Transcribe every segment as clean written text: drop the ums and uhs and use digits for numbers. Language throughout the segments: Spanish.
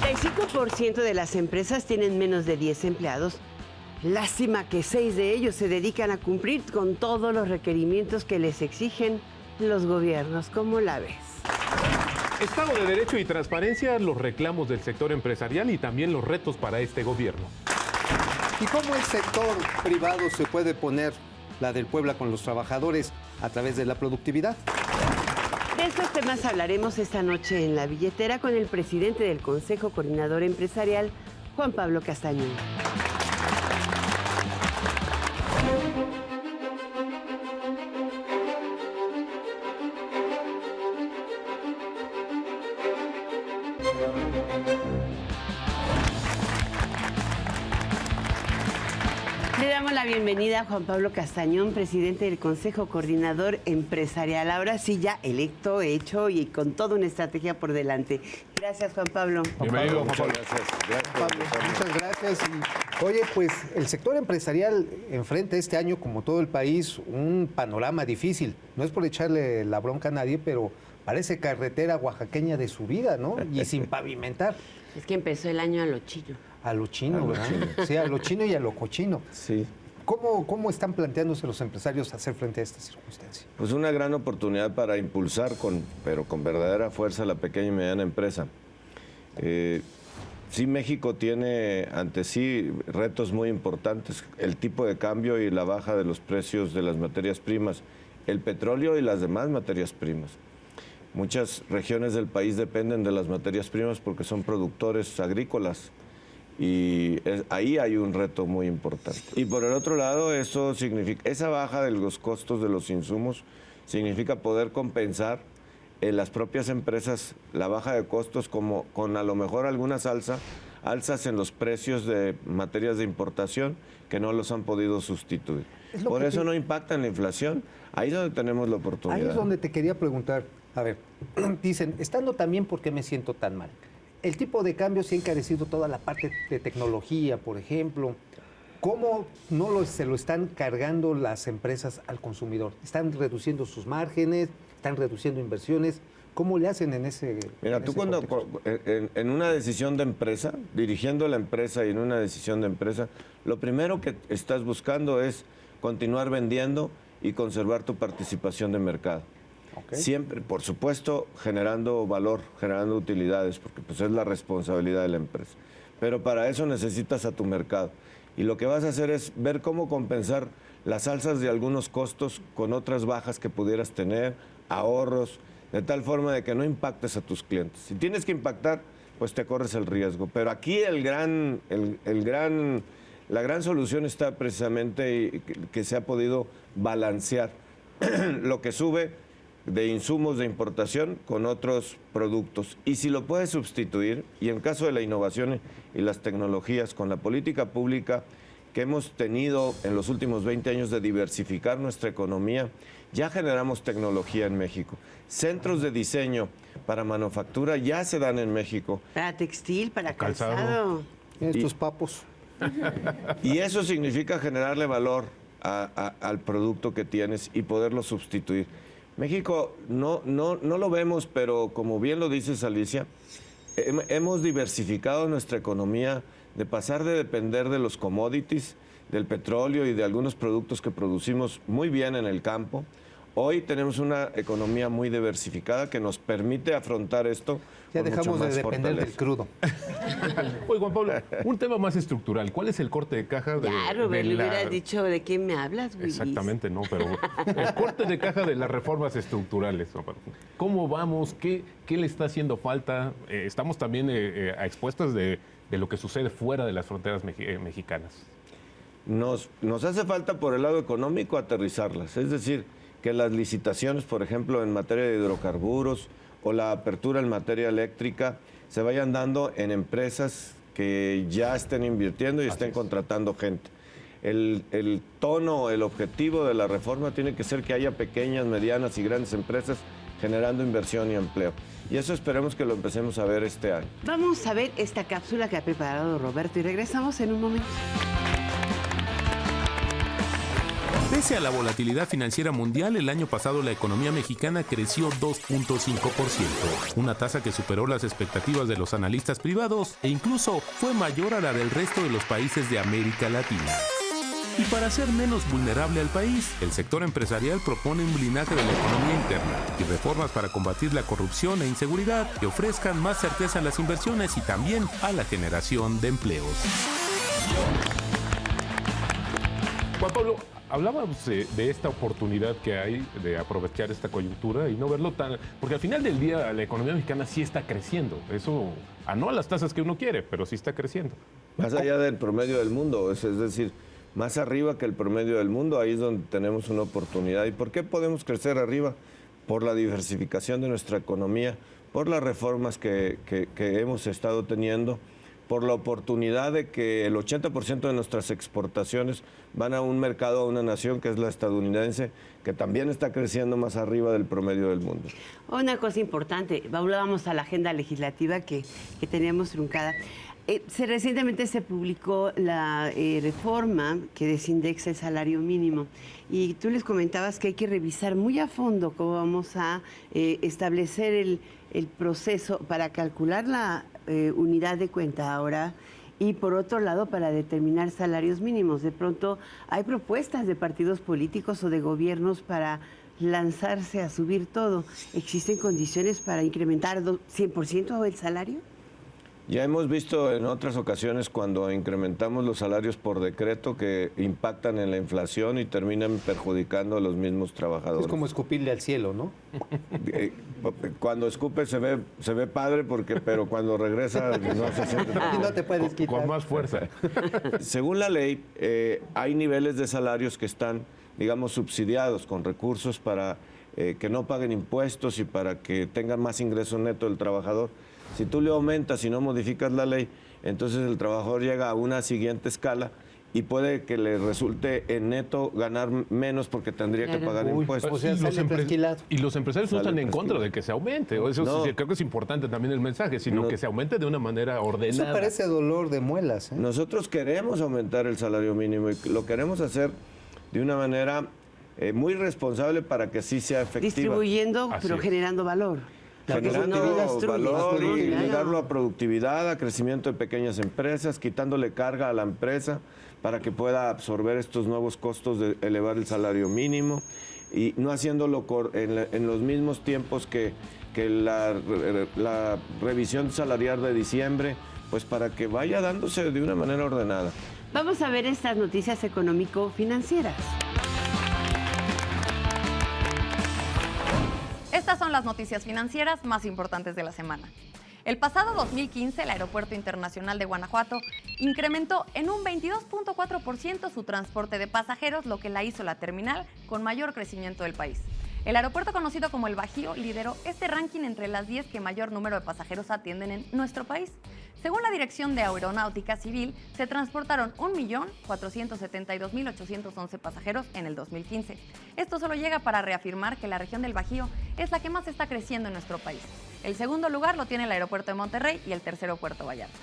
35% de las empresas tienen menos de 10 empleados. Lástima que 6 de ellos se dedican a cumplir con todos los requerimientos que les exigen los gobiernos. ¿Cómo la ves? Estado de Derecho y transparencia, los reclamos del sector empresarial y también los retos para este gobierno. ¿Y cómo el sector privado se puede poner la del Puebla con los trabajadores a través de la productividad? De estos temas hablaremos esta noche en La Billetera con el presidente del Consejo Coordinador Empresarial, Juan Pablo Castañón. Le damos la bienvenida a Juan Pablo Castañón, presidente del Consejo Coordinador Empresarial. Ahora sí, ya electo, hecho y con toda una estrategia por delante. Gracias, Juan Pablo. Bienvenido, Juan Pablo. Muchas gracias. Y, oye, pues el sector empresarial enfrenta este año, como todo el país, un panorama difícil. No es por echarle la bronca a nadie, pero parece carretera oaxaqueña de subida, ¿no? Y sin pavimentar. Es que empezó el año a lo chino. A lo chino, ¿verdad? Sí, a lo chino y a lo cochino. Sí. ¿Cómo están planteándose los empresarios hacer frente a esta circunstancia? Pues una gran oportunidad para impulsar, pero con verdadera fuerza, la pequeña y mediana empresa. Sí, México tiene ante sí retos muy importantes, el tipo de cambio y la baja de los precios de las materias primas, el petróleo y las demás materias primas. Muchas regiones del país dependen de las materias primas porque son productores agrícolas. Y ahí hay un reto muy importante. Y por el otro lado, eso significa, esa baja de los costos de los insumos significa poder compensar en las propias empresas la baja de costos como con a lo mejor algunas alzas en los precios de materias de importación que no los han podido sustituir. Por eso no impacta en la inflación. Ahí es donde tenemos la oportunidad. Ahí es donde te quería preguntar. A ver, dicen, estando tan bien, ¿por qué me siento tan mal? El tipo de cambio se ha encarecido toda la parte de tecnología, por ejemplo. ¿Cómo no se lo están cargando las empresas al consumidor? ¿Están reduciendo sus márgenes? ¿Están reduciendo inversiones? ¿Cómo le hacen en ese Mira, tú cuando en una decisión de empresa, dirigiendo la empresa y en una decisión de empresa, lo primero que estás buscando es continuar vendiendo y conservar tu participación de mercado. Okay. Siempre, por supuesto, generando valor, generando utilidades, porque pues es la responsabilidad de la empresa. Pero para eso necesitas a tu mercado. Y lo que vas a hacer es ver cómo compensar las alzas de algunos costos con otras bajas que pudieras tener, ahorros, de tal forma de que no impactes a tus clientes. Si tienes que impactar, pues te corres el riesgo. Pero aquí la gran solución está precisamente que se ha podido balancear lo que sube de insumos de importación con otros productos. Y si lo puedes sustituir, y en caso de la innovación y las tecnologías, con la política pública que hemos tenido en los últimos 20 años de diversificar nuestra economía, ya generamos tecnología en México. Centros de diseño para manufactura ya se dan en México. Para textil, para calzado. Estos papos. Y eso significa generarle valor al producto que tienes y poderlo sustituir. México no lo vemos, pero como bien lo dices, Alicia, hemos diversificado nuestra economía de pasar de depender de los commodities, del petróleo y de algunos productos que producimos muy bien en el campo. Hoy tenemos una economía muy diversificada que nos permite afrontar esto. Ya dejamos de depender del crudo. Oye, Juan Pablo, un tema más estructural. ¿Cuál es el corte de caja de Ya, Rubén, le hubieras dicho de qué me hablas, Willis. Exactamente, no, pero el corte de caja de las reformas estructurales. ¿Cómo vamos? ¿Qué le está haciendo falta? Estamos también a expuestas de lo que sucede fuera de las fronteras mexicanas. Nos hace falta por el lado económico aterrizarlas, es decir, que las licitaciones, por ejemplo, en materia de hidrocarburos o la apertura en materia eléctrica se vayan dando en empresas que ya estén invirtiendo y estén contratando gente. El tono, el objetivo de la reforma tiene que ser que haya pequeñas, medianas y grandes empresas generando inversión y empleo. Y eso esperemos que lo empecemos a ver este año. Vamos a ver esta cápsula que ha preparado Roberto y regresamos en un momento. Pese a la volatilidad financiera mundial, el año pasado la economía mexicana creció 2.5%, una tasa que superó las expectativas de los analistas privados e incluso fue mayor a la del resto de los países de América Latina. Y para hacer menos vulnerable al país, el sector empresarial propone un blindaje de la economía interna y reformas para combatir la corrupción e inseguridad que ofrezcan más certeza a las inversiones y también a la generación de empleos. Juan Pablo, hablábamos de esta oportunidad que hay de aprovechar esta coyuntura y no verlo tan... Porque al final del día la economía mexicana sí está creciendo. Eso, no a las tasas que uno quiere, pero sí está creciendo. Más allá del promedio del mundo, es decir, más arriba que el promedio del mundo, ahí es donde tenemos una oportunidad. ¿Y por qué podemos crecer arriba? Por la diversificación de nuestra economía, por las reformas que hemos estado teniendo, por la oportunidad de que el 80% de nuestras exportaciones van a un mercado, a una nación que es la estadounidense, que también está creciendo más arriba del promedio del mundo. Una cosa importante, hablábamos a la agenda legislativa que teníamos truncada. Recientemente se publicó la reforma que desindexa el salario mínimo y tú les comentabas que hay que revisar muy a fondo cómo vamos a establecer el proceso para calcular la unidad de cuenta ahora y por otro lado para determinar salarios mínimos. De pronto hay propuestas de partidos políticos o de gobiernos para lanzarse a subir todo. ¿Existen condiciones para incrementar 100% el salario? Ya hemos visto en otras ocasiones cuando incrementamos los salarios por decreto que impactan en la inflación y terminan perjudicando a los mismos trabajadores. Es como escupirle al cielo, ¿no? Cuando escupe se ve padre, pero cuando regresa no se siente. Y no te puedes quitar. Con más fuerza. Según la ley, hay niveles de salarios que están, digamos, subsidiados con recursos para que no paguen impuestos y para que tengan más ingreso neto el trabajador. Si tú le aumentas y no modificas la ley, entonces el trabajador llega a una siguiente escala y puede que le resulte en neto ganar menos porque tendría que pagar impuestos. O sea, Y los empresarios no están en contra de que se aumente. Eso No. sí, creo que es importante también el mensaje, sino que se aumente de una manera ordenada. Eso parece dolor de muelas, ¿eh? Nosotros queremos aumentar el salario mínimo y lo queremos hacer de una manera muy responsable para que sí sea efectiva. Distribuyendo, Así pero es. generando valor. Generando destruye, valor y claro. ligarlo a productividad, a crecimiento de pequeñas empresas, quitándole carga a la empresa para que pueda absorber estos nuevos costos de elevar el salario mínimo y no haciéndolo en los mismos tiempos que la revisión salarial de diciembre, pues para que vaya dándose de una manera ordenada. Vamos a ver estas noticias económico-financieras. Estas son las noticias financieras más importantes de la semana. El pasado 2015, el Aeropuerto Internacional de Guanajuato incrementó en un 22.4% su transporte de pasajeros, lo que la hizo la terminal con mayor crecimiento del país. El aeropuerto conocido como El Bajío lideró este ranking entre las 10 que mayor número de pasajeros atienden en nuestro país. Según la Dirección de Aeronáutica Civil, se transportaron 1.472.811 pasajeros en el 2015. Esto solo llega para reafirmar que la región del Bajío es la que más está creciendo en nuestro país. El segundo lugar lo tiene el aeropuerto de Monterrey y el tercero Puerto Vallarta.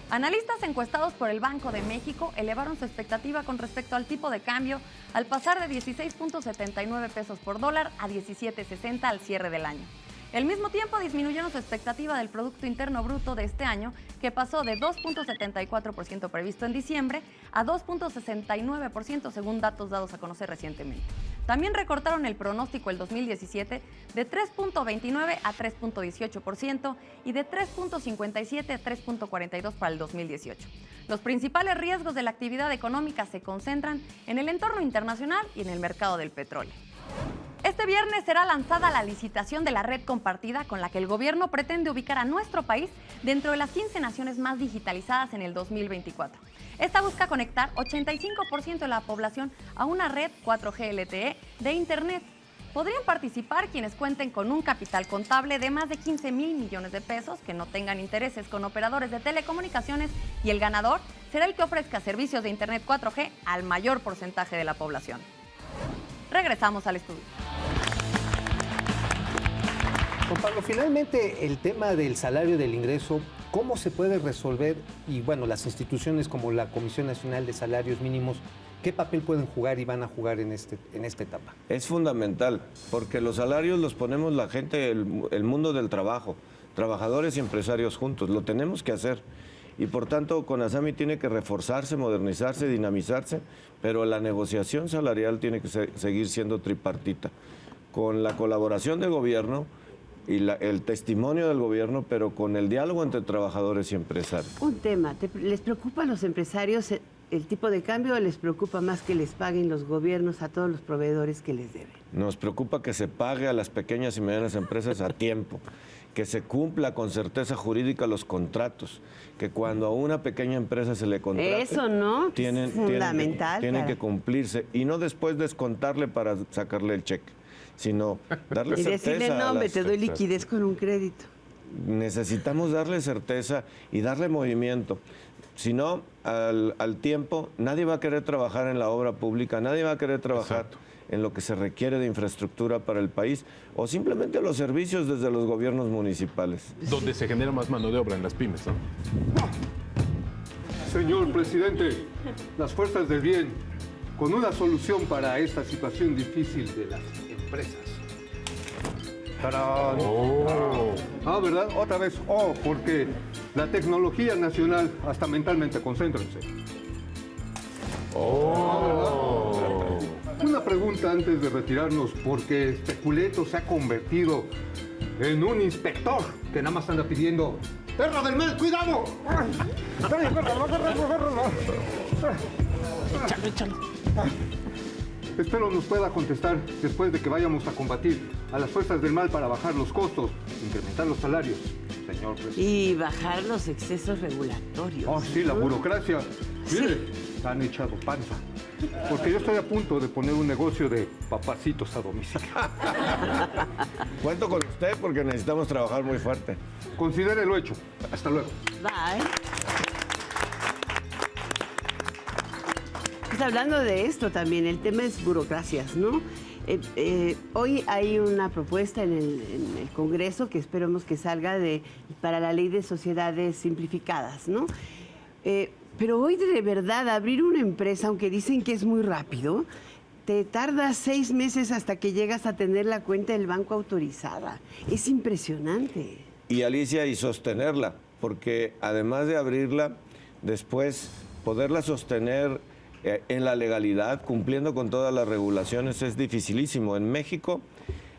Analistas encuestados por el Banco de México elevaron su expectativa con respecto al tipo de cambio al pasar de 16.79 pesos por dólar a 17.60 al cierre del año. Al mismo tiempo disminuyeron su expectativa del Producto Interno Bruto de este año, que pasó de 2.74% previsto en diciembre a 2.69% según datos dados a conocer recientemente. También recortaron el pronóstico el 2017 de 3.29 a 3.18% y de 3.57 a 3.42 para el 2018. Los principales riesgos de la actividad económica se concentran en el entorno internacional y en el mercado del petróleo. Este viernes será lanzada la licitación de la red compartida con la que el gobierno pretende ubicar a nuestro país dentro de las 15 naciones más digitalizadas en el 2024. Esta busca conectar 85% de la población a una red 4G LTE de Internet. Podrían participar quienes cuenten con un capital contable de más de 15,000 millones de pesos, que no tengan intereses con operadores de telecomunicaciones y el ganador será el que ofrezca servicios de Internet 4G al mayor porcentaje de la población. Regresamos al estudio. Juan Pablo, finalmente el tema del salario del ingreso, ¿cómo se puede resolver? Y bueno, las instituciones como la Comisión Nacional de Salarios Mínimos, ¿Qué papel pueden jugar y van a jugar en esta etapa? Es fundamental, porque los salarios los ponemos la gente, el mundo del trabajo, trabajadores y empresarios juntos, lo tenemos que hacer. Y por tanto, CONASAMI tiene que reforzarse, modernizarse, dinamizarse, pero la negociación salarial tiene que seguir siendo tripartita, con la colaboración del gobierno y el testimonio del gobierno, pero con el diálogo entre trabajadores y empresarios. Un tema, ¿les preocupa a los empresarios el tipo de cambio o les preocupa más que les paguen los gobiernos a todos los proveedores que les deben? Nos preocupa que se pague a las pequeñas y medianas empresas a tiempo, que se cumpla con certeza jurídica los contratos, que cuando a una pequeña empresa se le contrate, Eso, ¿no? tienen que cumplirse y no después descontarle para sacarle el cheque, sino darle Y certeza. decirle, no, hombre, te doy Exacto. liquidez con un crédito. Necesitamos darle certeza y darle movimiento. Si no, al tiempo, nadie va a querer trabajar en la obra pública, nadie va a querer trabajar Exacto. en lo que se requiere de infraestructura para el país o simplemente los servicios desde los gobiernos municipales. Donde se genera más mano de obra en las pymes, ¿no? Señor presidente, las fuerzas del bien, con una solución para esta situación difícil de las empresas. ¡Tarán! Oh. Ah, ¿verdad? Otra vez, porque la tecnología nacional, hasta mentalmente, concéntrense. Una pregunta antes de retirarnos, porque Especuleto se ha convertido en un inspector que nada más anda pidiendo ¡Perro del mal, cuidado! Échalo. Espero nos pueda contestar después de que vayamos a combatir a las fuerzas del mal para bajar los costos, incrementar los salarios, señor presidente. Y bajar los excesos regulatorios. Oh, sí, la ¿no? burocracia. Mire, han echado panza. Porque yo estoy a punto de poner un negocio de papacitos a domicilio. Cuento con usted porque necesitamos trabajar muy fuerte. Considérelo hecho. Hasta luego. Bye. Pues hablando de esto también, el tema es burocracias, ¿no? Hoy hay una propuesta en el Congreso que esperemos que salga para la ley de sociedades simplificadas, ¿no? Pero hoy de verdad abrir una empresa, aunque dicen que es muy rápido, te tarda 6 meses hasta que llegas a tener la cuenta del banco autorizada. Es impresionante. Y Alicia, y sostenerla, porque además de abrirla, después poderla sostener en la legalidad, cumpliendo con todas las regulaciones, es dificilísimo. En México,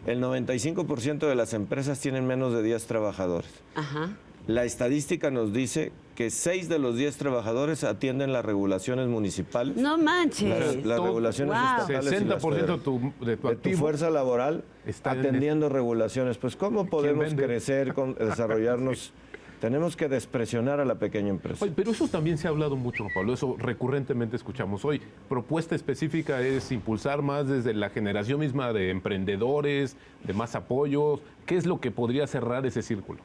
el 95% de las empresas tienen menos de 10 trabajadores. Ajá. La estadística nos dice que 6 de los 10 trabajadores atienden las regulaciones municipales. No manches. Las regulaciones Wow. estatales y las 60% federales. de tu de tu activo fuerza laboral está en atendiendo regulaciones. Pues ¿cómo podemos vende? crecer, desarrollarnos? Tenemos que despresionar a la pequeña empresa. Oye, pero eso también se ha hablado mucho, Juan Pablo, eso recurrentemente escuchamos hoy. Propuesta específica es impulsar más desde la generación misma de emprendedores, de más apoyos. ¿Qué es lo que podría cerrar ese círculo?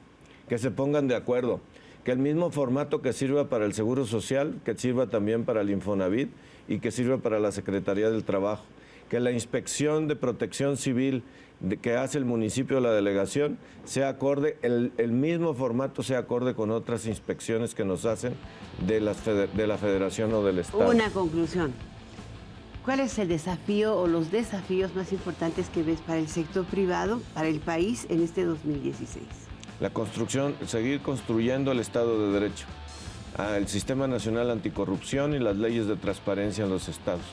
Que se pongan de acuerdo, que el mismo formato que sirva para el Seguro Social, que sirva también para el Infonavit y que sirva para la Secretaría del Trabajo, que la inspección de protección civil que hace el municipio o la delegación sea acorde, el mismo formato sea acorde con otras inspecciones que nos hacen de la Federación o del Estado. Una conclusión. ¿Cuál es el desafío o los desafíos más importantes que ves para el sector privado, para el país en este 2016? La construcción, seguir construyendo el Estado de Derecho, el Sistema Nacional Anticorrupción y las leyes de transparencia en los estados.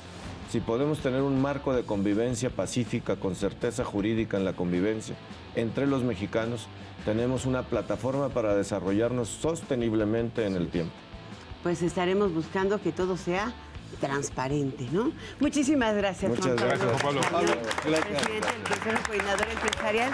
Si podemos tener un marco de convivencia pacífica con certeza jurídica en la convivencia entre los mexicanos, tenemos una plataforma para desarrollarnos sosteniblemente en el tiempo. Pues estaremos buscando que todo sea transparente, ¿no? Muchísimas gracias, Muchas gracias, Juan Pablo. Presidente del Consejo Coordinador Empresarial.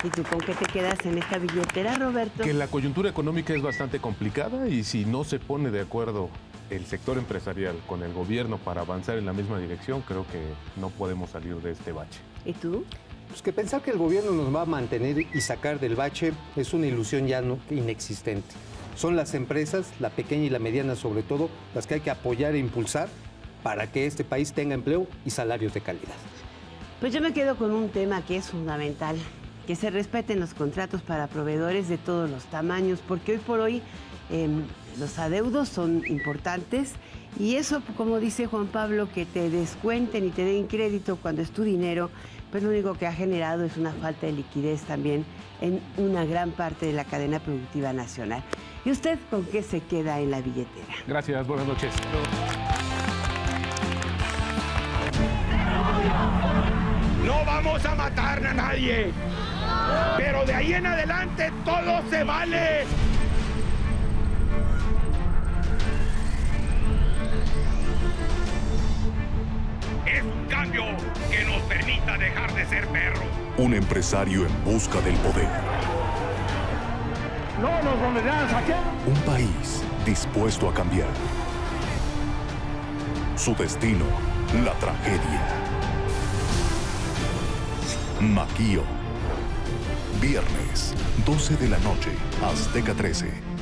¿Y tú con qué te quedas en esta billetera, Roberto? Que la coyuntura económica es bastante complicada y si no se pone de acuerdo el sector empresarial con el gobierno para avanzar en la misma dirección, creo que no podemos salir de este bache. ¿Y tú? Pues que pensar que el gobierno nos va a mantener y sacar del bache es una ilusión ya inexistente. Son las empresas, la pequeña y la mediana sobre todo, las que hay que apoyar e impulsar para que este país tenga empleo y salarios de calidad. Pues yo me quedo con un tema que es fundamental, que se respeten los contratos para proveedores de todos los tamaños, porque hoy por hoy Los adeudos son importantes y eso, como dice Juan Pablo, que te descuenten y te den crédito cuando es tu dinero, pues lo único que ha generado es una falta de liquidez también en una gran parte de la cadena productiva nacional. ¿Y usted con qué se queda en la billetera? Gracias, buenas noches. No vamos a matar a nadie, pero de ahí en adelante todo se vale. Es un cambio que nos permita dejar de ser perros. Un empresario en busca del poder. No nos volverán a saquear. Un país dispuesto a cambiar. Su destino, la tragedia. Maquío. Viernes, 12 de la noche, Azteca 13.